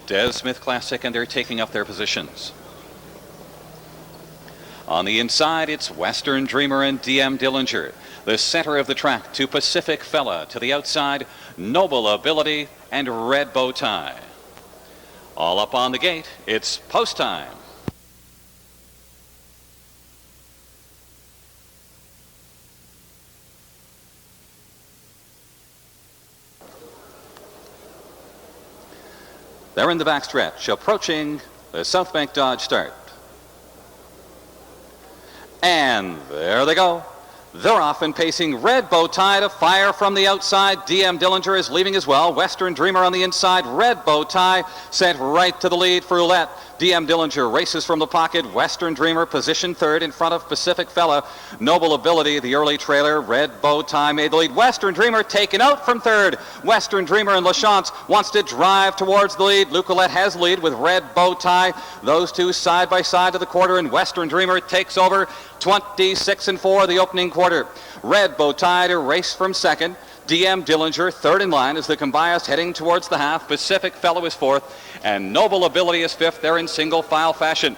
Des Smith Classic, and they're taking up their positions. On the inside, it's Western Dreamer and DM Dillinger. The center of the track to Pacific Fella. To the outside, Noble Ability and Red Bow Tie. All up on the gate, it's post time. They're in the backstretch, approaching the South Bank Dodge start. And there they go. They're off and pacing. Red Bow Tie to fire from the outside. DM Dillinger is leaving as well. Western Dreamer on the inside. Red Bow Tie sent right to the lead for Ouellette. DM Dillinger races from the pocket. Western Dreamer position third in front of Pacific Fella. Noble Ability, the early trailer. Red Bow Tie made the lead. Western Dreamer taken out from third. Western Dreamer and LaChance wants to drive towards the lead. Ouellette has the lead with Red Bow Tie. Those two side by side to the quarter, and Western Dreamer takes over 26-4 the opening quarter. Red Bow Tie to race from second. DM Dillinger third in line as the Combias heading towards the half. Pacific Fellow is fourth, and Noble Ability is fifth. They're in single file fashion.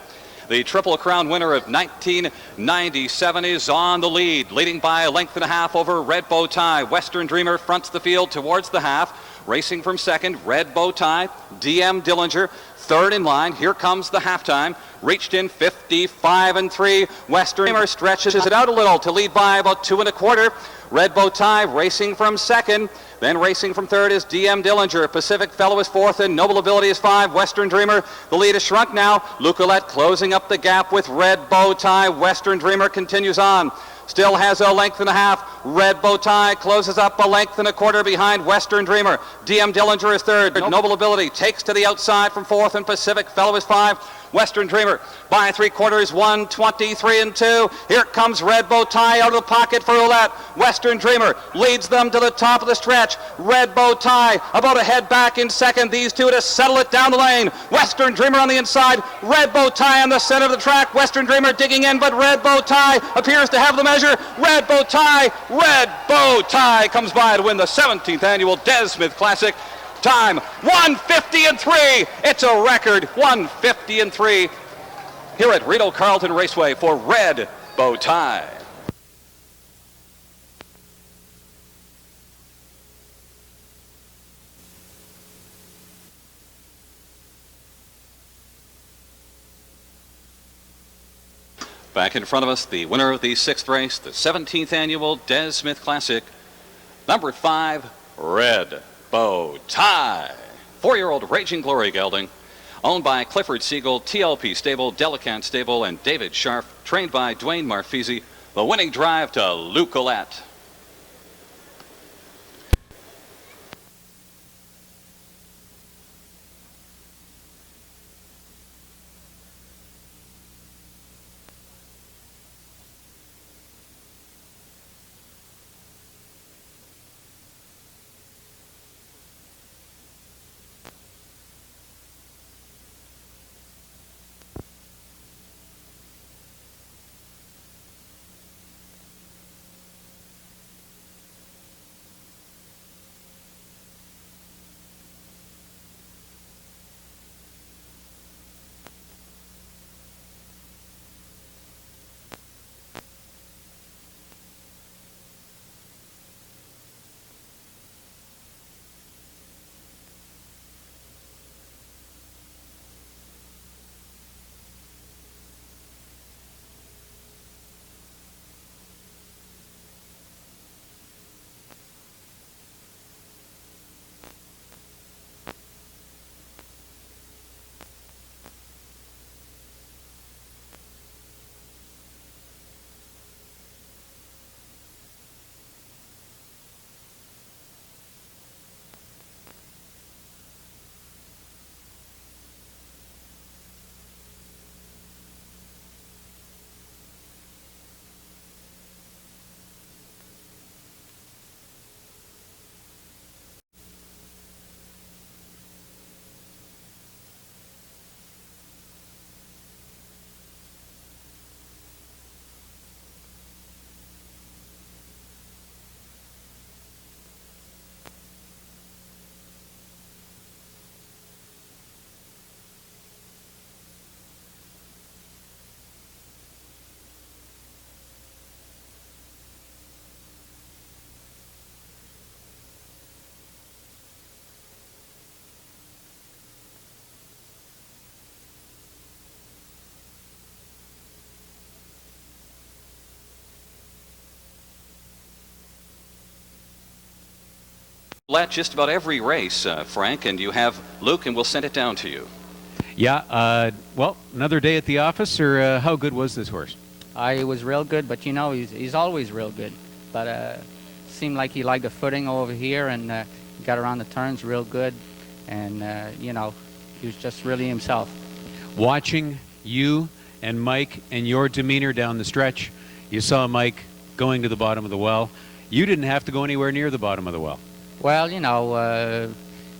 The Triple Crown winner of 1997 is on the lead, leading by a length and a half over Red Bow Tie. Western Dreamer fronts the field towards the half. Racing from second, Red Bow Tie. DM Dillinger third in line. Here comes the halftime. Reached in 55-3. Western Dreamer stretches it out a little to lead by about 2 1/4. Red Bow Tie racing from second. Then racing from third is DM Dillinger. Pacific Fellow is fourth, and Noble Ability is five. Western Dreamer, the lead is shrunk now. Ouellette closing up the gap with Red Bow Tie. Western Dreamer continues on. Still has a length and a half. Red Bow Tie closes up a length and a quarter behind Western Dreamer. DM Dillinger is third. Noble Ability takes to the outside from fourth, and Pacific Fellow is five. Western Dreamer by 3/4, 1:23-2. Here comes Red Bow Tie out of the pocket for Ouellette. Western Dreamer leads them to the top of the stretch. Red Bow Tie about a head back in second. These two to settle it down the lane. Western Dreamer on the inside. Red Bow Tie on the center of the track. Western Dreamer digging in, but Red Bow Tie appears to have the measure. Red Bow Tie comes by to win the 17th annual Des Smith Classic. Time 1:50-3. It's a record 1:50-3 here at Rideau Carleton Raceway for Red Bow Tie. Back in front of us, the winner of the sixth race, the 17th annual Des Smith Classic, number 5, Red Bow Tie. 4-year-old Raging Glory gelding, owned by Clifford Siegel, TLP Stable, Delicant Stable, and David Scharf, trained by Dwayne Marfisi. The winning drive to Ouellette. Ouellette just about every race, Frank, and you have Luke, and we'll send it down to you. Yeah, well, another day at the office, or how good was this horse? He was real good, but you know, he's always real good. But seemed like he liked the footing over here, and got around the turns real good, and you know, he was just really himself. Watching you and Mike and your demeanor down the stretch, you saw Mike going to the bottom of the well. You didn't have to go anywhere near the bottom of the well. Well, you know,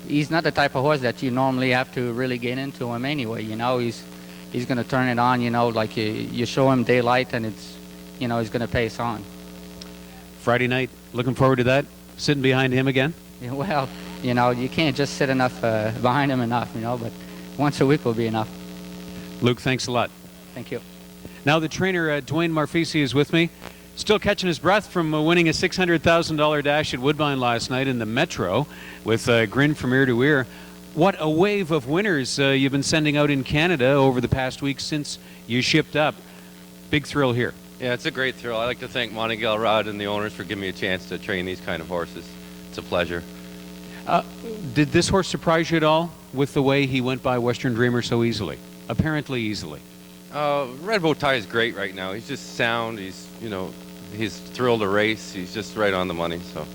he's not the type of horse that you normally have to really get into him anyway. You know, he's going to turn it on, you know, like you show him daylight, and it's, you know, he's going to pace on. Friday night, looking forward to that? Sitting behind him again? Yeah, well, you know, you can't just sit enough behind him enough, you know, but once a week will be enough. Luke, thanks a lot. Thank you. Now the trainer, Dwayne Marfisi, is with me. Still catching his breath from winning a $600,000 dash at Woodbine last night in the Metro with a grin from ear to ear. What a wave of winners you've been sending out in Canada over the past week since you shipped up. Big thrill here. Yeah, it's a great thrill. I'd like to thank Montegal Rod and the owners for giving me a chance to train these kind of horses. It's a pleasure. Did this horse surprise you at all with the way he went by Western Dreamer so easily? Apparently easily. Red Bow Tie is great right now. He's just sound. He's, you know, he's thrilled to race. He's just right on the money. So.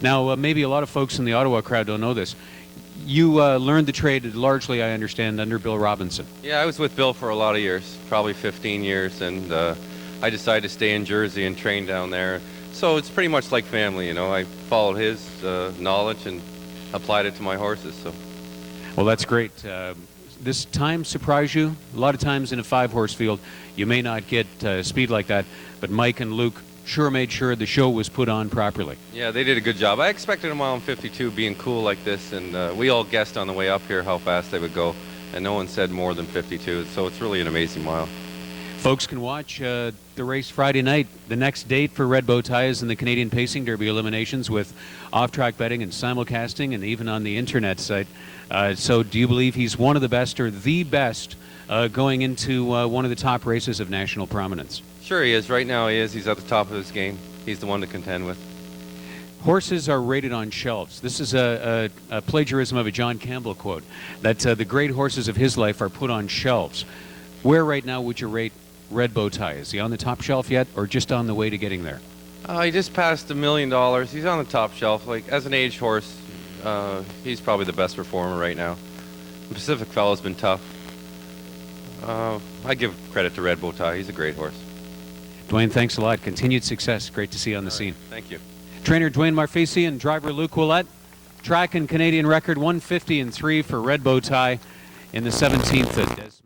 Now, maybe a lot of folks in the Ottawa crowd don't know this. You learned the trade largely, I understand, under Bill Robinson. Yeah, I was with Bill for a lot of years, probably 15 years, and I decided to stay in Jersey and train down there. So it's pretty much like family, you know. I followed his knowledge and applied it to my horses. So. Well, that's great. This time surprise you? A lot of times in a 5-horse field, you may not get speed like that, but Mike and Luke sure made sure the show was put on properly. Yeah, they did a good job. I expected a mile and 52 being cool like this, and we all guessed on the way up here how fast they would go, and no one said more than 52, so it's really an amazing mile. Folks can watch the race Friday night. The next date for Red Bow Tie is in the Canadian Pacing Derby eliminations with off-track betting and simulcasting and even on the internet site. So do you believe he's one of the best or the best going into one of the top races of national prominence? Sure he is. Right now he is. He's at the top of his game. He's the one to contend with. Horses are rated on shelves. This is a plagiarism of a John Campbell quote, that the great horses of his life are put on shelves. Where right now would you rate Red Bow Tie? Is he on the top shelf yet, or just on the way to getting there? He just passed $1 million. He's on the top shelf. Like, as an aged horse, he's probably the best performer right now. The Pacific Fellow's been tough. I give credit to Red Bow Tie. He's a great horse. Dwayne, thanks a lot. Continued success. Great to see you on the scene. Thank you. Trainer Dwayne Marfisi and driver Luke Ouellette. Track and Canadian record 150-3 for Red Bow Tie in the 17th at Des.